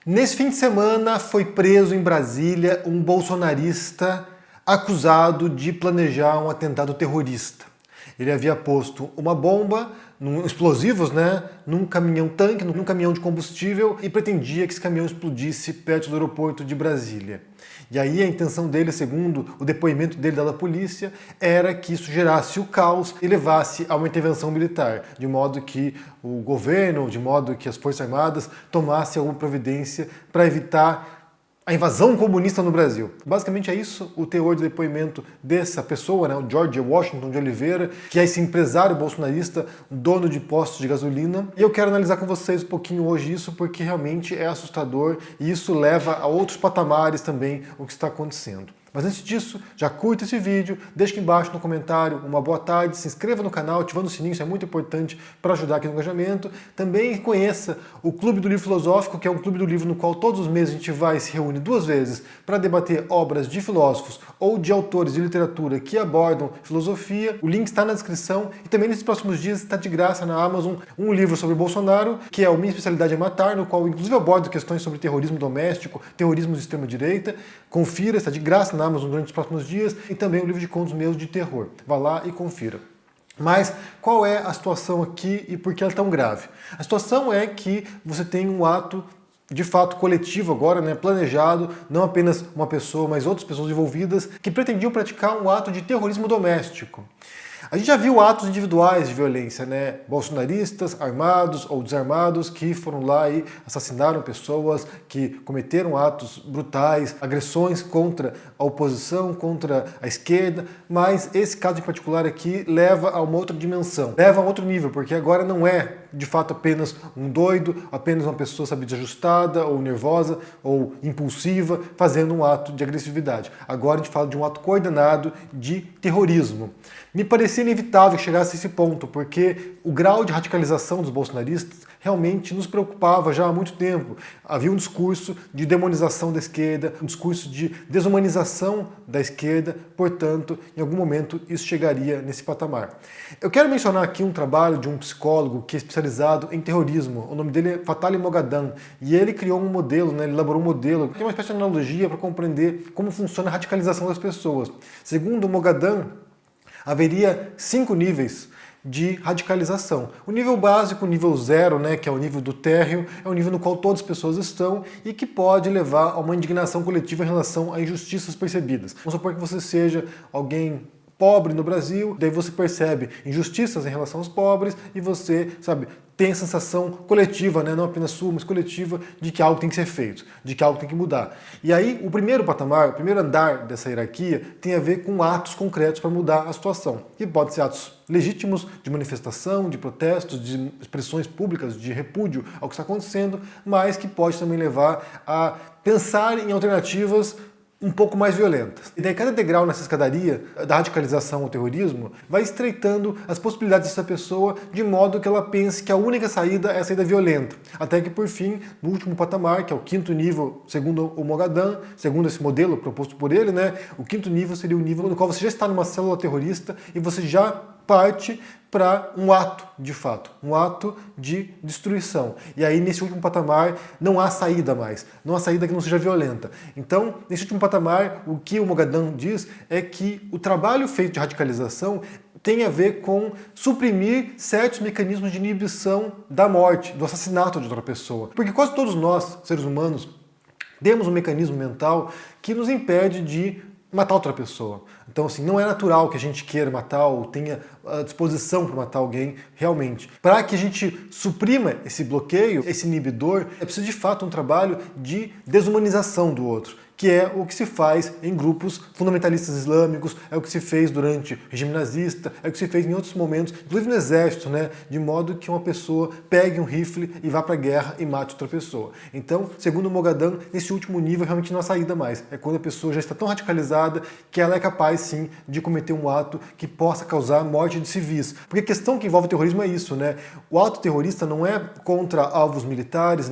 Nesse fim de semana foi preso em Brasília um bolsonarista acusado de planejar um atentado terrorista. Ele havia posto uma bomba, explosivos, num caminhão-tanque, num caminhão de combustível e pretendia que esse caminhão explodisse perto do aeroporto de Brasília. E aí a intenção dele, segundo o depoimento dele da polícia, era que isso gerasse o caos e levasse a uma intervenção militar, de modo que o governo, de modo que as Forças Armadas tomassem alguma providência para evitar a invasão comunista no Brasil. Basicamente é isso o teor do depoimento dessa pessoa, o George Washington de Oliveira, que é esse empresário bolsonarista, dono de postos de gasolina. E eu quero analisar com vocês um pouquinho hoje isso, porque realmente é assustador e isso leva a outros patamares também o que está acontecendo. Mas antes disso, já curta esse vídeo, deixa aqui embaixo no comentário uma boa tarde, se inscreva no canal, ativando o sininho, isso é muito importante para ajudar aqui no engajamento. Também conheça o Clube do Livro Filosófico, que é um clube do livro no qual todos os meses a gente vai e se reúne 2 vezes para debater obras de filósofos ou de autores de literatura que abordam filosofia. O link está na descrição e também nesses próximos dias está de graça na Amazon um livro sobre Bolsonaro, que é o Minha Especialidade é Matar, no qual inclusive abordo questões sobre terrorismo doméstico, terrorismo de extrema-direita. Confira, está de graça na Amazon durante os próximos dias, e também um livro de contos meus de terror. Vá lá e confira. Mas qual é a situação aqui e por que ela é tão grave? A situação é que você tem um ato de fato coletivo agora, planejado, não apenas uma pessoa, mas outras pessoas envolvidas, que pretendiam praticar um ato de terrorismo doméstico. A gente já viu atos individuais de violência, bolsonaristas, armados ou desarmados, que foram lá e assassinaram pessoas, que cometeram atos brutais, agressões contra a oposição, contra a esquerda, mas esse caso em particular aqui leva a uma outra dimensão, leva a um outro nível, porque agora não é de fato apenas um doido, apenas uma pessoa, desajustada ou nervosa ou impulsiva fazendo um ato de agressividade. Agora a gente fala de um ato coordenado de terrorismo. Me parecia inevitável que chegasse a esse ponto, porque o grau de radicalização dos bolsonaristas realmente nos preocupava já há muito tempo. Havia um discurso de demonização da esquerda, um discurso de desumanização da esquerda, portanto, em algum momento isso chegaria nesse patamar. Eu quero mencionar aqui um trabalho de um psicólogo que é especializado em terrorismo. O nome dele é Fatali Moghadam, e ele criou um modelo, ele elaborou um modelo, que é uma espécie de analogia para compreender como funciona a radicalização das pessoas. Segundo Moghadam, haveria 5 níveis de radicalização. O nível básico, o nível 0, que é o nível do térreo, é o nível no qual todas as pessoas estão e que pode levar a uma indignação coletiva em relação a injustiças percebidas. Vamos supor que você seja alguém pobre no Brasil, daí você percebe injustiças em relação aos pobres e você, tem a sensação coletiva, não apenas sua, mas coletiva, de que algo tem que ser feito, de que algo tem que mudar. E aí, o primeiro patamar, o primeiro andar dessa hierarquia tem a ver com atos concretos para mudar a situação. E pode ser atos legítimos de manifestação, de protestos, de expressões públicas, de repúdio ao que está acontecendo, mas que pode também levar a pensar em alternativas um pouco mais violentas. E daí cada degrau nessa escadaria da radicalização ao terrorismo vai estreitando as possibilidades dessa pessoa de modo que ela pense que a única saída é a saída violenta. Até que por fim, no último patamar, que é o 5º nível, segundo o Moghadam, segundo esse modelo proposto por ele, o 5º nível seria o nível no qual você já está numa célula terrorista e você já parte para um ato, de fato, um ato de destruição. E aí, nesse último patamar, não há saída mais. Não há saída que não seja violenta. Então, nesse último patamar, o que o Moghadam diz é que o trabalho feito de radicalização tem a ver com suprimir certos mecanismos de inibição da morte, do assassinato de outra pessoa. Porque quase todos nós, seres humanos, temos um mecanismo mental que nos impede de matar outra pessoa. Então, não é natural que a gente queira matar ou tenha a disposição para matar alguém realmente. Para que a gente suprima esse bloqueio, esse inibidor, é preciso de fato um trabalho de desumanização do outro, que é o que se faz em grupos fundamentalistas islâmicos, é o que se fez durante o regime nazista, é o que se fez em outros momentos, inclusive no exército, de modo que uma pessoa pegue um rifle e vá para a guerra e mate outra pessoa. Então, segundo o Moghadam, nesse último nível realmente não há saída mais. É quando a pessoa já está tão radicalizada que ela é capaz, sim, de cometer um ato que possa causar morte de civis. Porque a questão que envolve o terrorismo é isso, O ato terrorista não é contra alvos militares,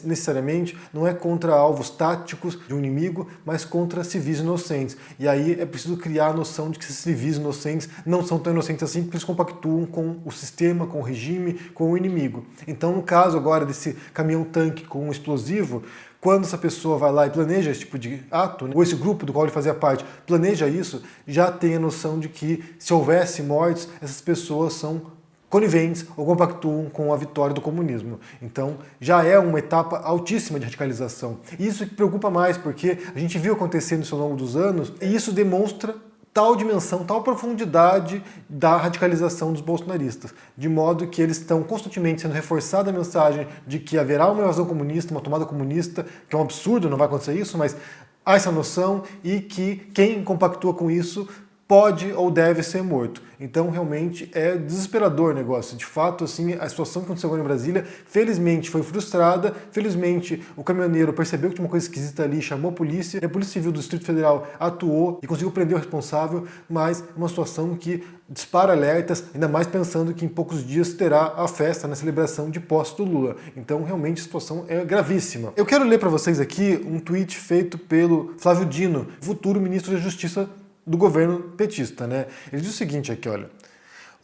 necessariamente, não é contra alvos táticos de um inimigo, mas contra civis inocentes. E aí é preciso criar a noção de que esses civis inocentes não são tão inocentes assim, porque eles compactuam com o sistema, com o regime, com o inimigo. Então, no caso agora desse caminhão-tanque com um explosivo, quando essa pessoa vai lá e planeja esse tipo de ato, né, ou esse grupo do qual ele fazia parte planeja isso, já tem a noção de que se houvesse mortes, essas pessoas são coniventes ou compactuam com a vitória do comunismo. Então, já é uma etapa altíssima de radicalização. E isso que preocupa mais, porque a gente viu acontecendo isso ao longo dos anos, e isso demonstra tal dimensão, tal profundidade da radicalização dos bolsonaristas, de modo que eles estão constantemente sendo reforçada a mensagem de que haverá uma invasão comunista, uma tomada comunista, que é um absurdo, não vai acontecer isso, mas há essa noção, e que quem compactua com isso pode ou deve ser morto. Então, realmente, é desesperador o negócio. De fato, assim, a situação que aconteceu agora em Brasília, felizmente, foi frustrada. Felizmente, o caminhoneiro percebeu que tinha uma coisa esquisita ali, chamou a polícia. E a Polícia Civil do Distrito Federal atuou e conseguiu prender o responsável, mas é uma situação que dispara alertas, ainda mais pensando que em poucos dias terá a festa na celebração de posse do Lula. Então, realmente, a situação é gravíssima. Eu quero ler para vocês aqui um tweet feito pelo Flávio Dino, futuro ministro da Justiça do governo petista, né? Ele diz o seguinte aqui, olha: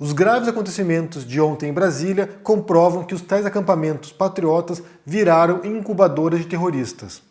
os graves acontecimentos de ontem em Brasília comprovam que os tais acampamentos patriotas viraram incubadoras de terroristas.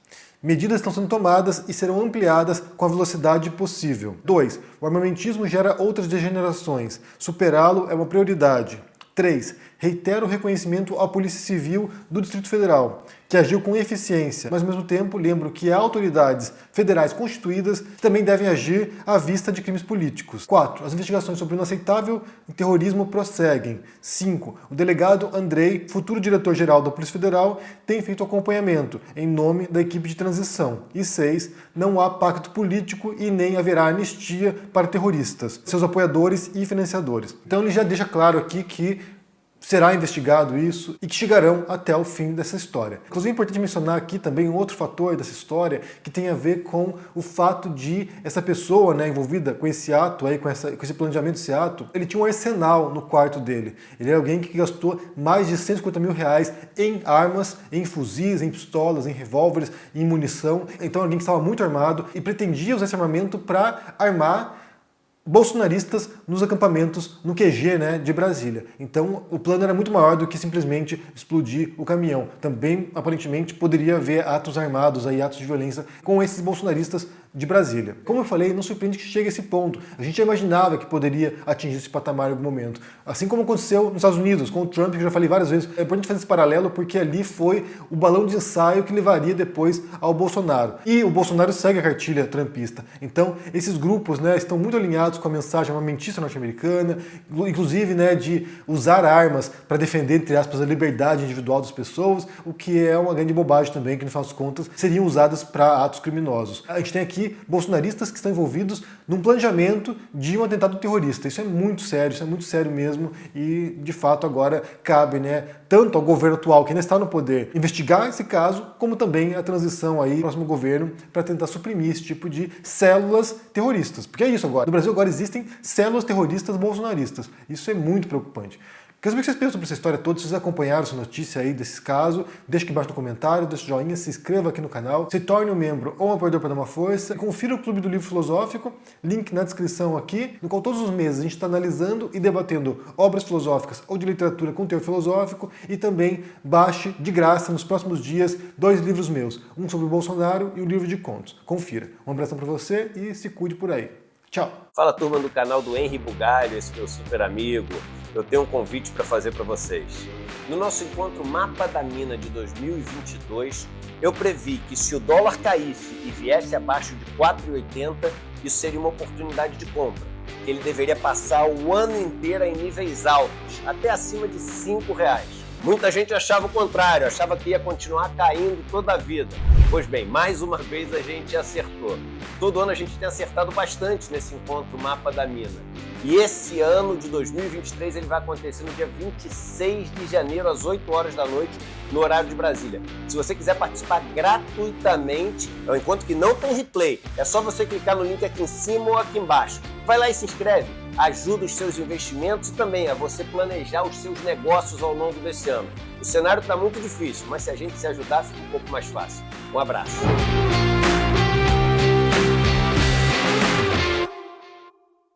Medidas estão sendo tomadas e serão ampliadas com a velocidade possível. 2. O armamentismo gera outras degenerações. Superá-lo é uma prioridade. 3. Reitero o reconhecimento à Polícia Civil do Distrito Federal, que agiu com eficiência, mas ao mesmo tempo lembro que há autoridades federais constituídas que também devem agir à vista de crimes políticos. 4. As investigações sobre o inaceitável terrorismo prosseguem. 5. O delegado Andrei, futuro diretor-geral da Polícia Federal, tem feito acompanhamento em nome da equipe de transição. E 6. Não há pacto político e nem haverá anistia para terroristas, seus apoiadores e financiadores. Então ele já deixa claro aqui que será investigado isso e que chegarão até o fim dessa história. Inclusive é importante mencionar aqui também um outro fator dessa história que tem a ver com o fato de essa pessoa, né, envolvida com esse ato, aí, com esse planejamento desse ato, ele tinha um arsenal no quarto dele. Ele era alguém que gastou mais de 150 mil reais em armas, em fuzis, em pistolas, em revólveres, em munição. Então alguém que estava muito armado e pretendia usar esse armamento para armar bolsonaristas nos acampamentos no QG, né, de Brasília. Então o plano era muito maior do que simplesmente explodir o caminhão. Também, aparentemente, poderia haver atos armados, aí, atos de violência com esses bolsonaristas de Brasília. Como eu falei, não surpreende que chegue a esse ponto. A gente já imaginava que poderia atingir esse patamar em algum momento. Assim como aconteceu nos Estados Unidos, com o Trump, que eu já falei várias vezes. É importante fazer esse paralelo porque ali foi o balão de ensaio que levaria depois ao Bolsonaro. E o Bolsonaro segue a cartilha trumpista. Então, esses grupos, né, estão muito alinhados com a mensagem armamentista norte-americana, inclusive, né, de usar armas para defender, entre aspas, a liberdade individual das pessoas, o que é uma grande bobagem também, que no final das contas seriam usadas para atos criminosos. A gente tem aqui bolsonaristas que estão envolvidos num planejamento de um atentado terrorista. Isso é muito sério mesmo, e de fato agora cabe, né, tanto ao governo atual, que ainda está no poder, investigar esse caso, como também a transição aí, próximo governo, para tentar suprimir esse tipo de células terroristas. Porque é isso agora. No Brasil agora existem células terroristas bolsonaristas. Isso é muito preocupante. Quero saber o que vocês pensam sobre essa história toda, se vocês acompanharam essa notícia aí desse caso, deixa aqui embaixo no comentário, deixa o joinha, se inscreva aqui no canal, se torne um membro ou um apoiador para dar uma força, e confira o Clube do Livro Filosófico, link na descrição aqui, no qual todos os meses a gente está analisando e debatendo obras filosóficas ou de literatura com teor filosófico, e também baixe de graça nos próximos dias 2 livros meus, um sobre o Bolsonaro e um livro de contos. Confira. Um abração para você e se cuide por aí. Tchau! Fala, turma do canal do Henri Bugalho, esse meu super amigo. Eu tenho um convite para fazer para vocês. No nosso encontro Mapa da Mina de 2022, eu previ que se o dólar caísse e viesse abaixo de 4,80, isso seria uma oportunidade de compra. Ele deveria passar o ano inteiro em níveis altos, até acima de R$5. Muita gente achava o contrário, achava que ia continuar caindo toda a vida. Pois bem, mais uma vez a gente acertou. Todo ano a gente tem acertado bastante nesse encontro Mapa da Mina. E esse ano de 2023 ele vai acontecer no dia 26 de janeiro, às 8 horas da noite, no horário de Brasília. Se você quiser participar gratuitamente, é um encontro que não tem replay. É só você clicar no link aqui em cima ou aqui embaixo. Vai lá e se inscreve. Ajuda os seus investimentos e também a você planejar os seus negócios ao longo desse ano. O cenário está muito difícil, mas se a gente se ajudar, fica um pouco mais fácil. Um abraço.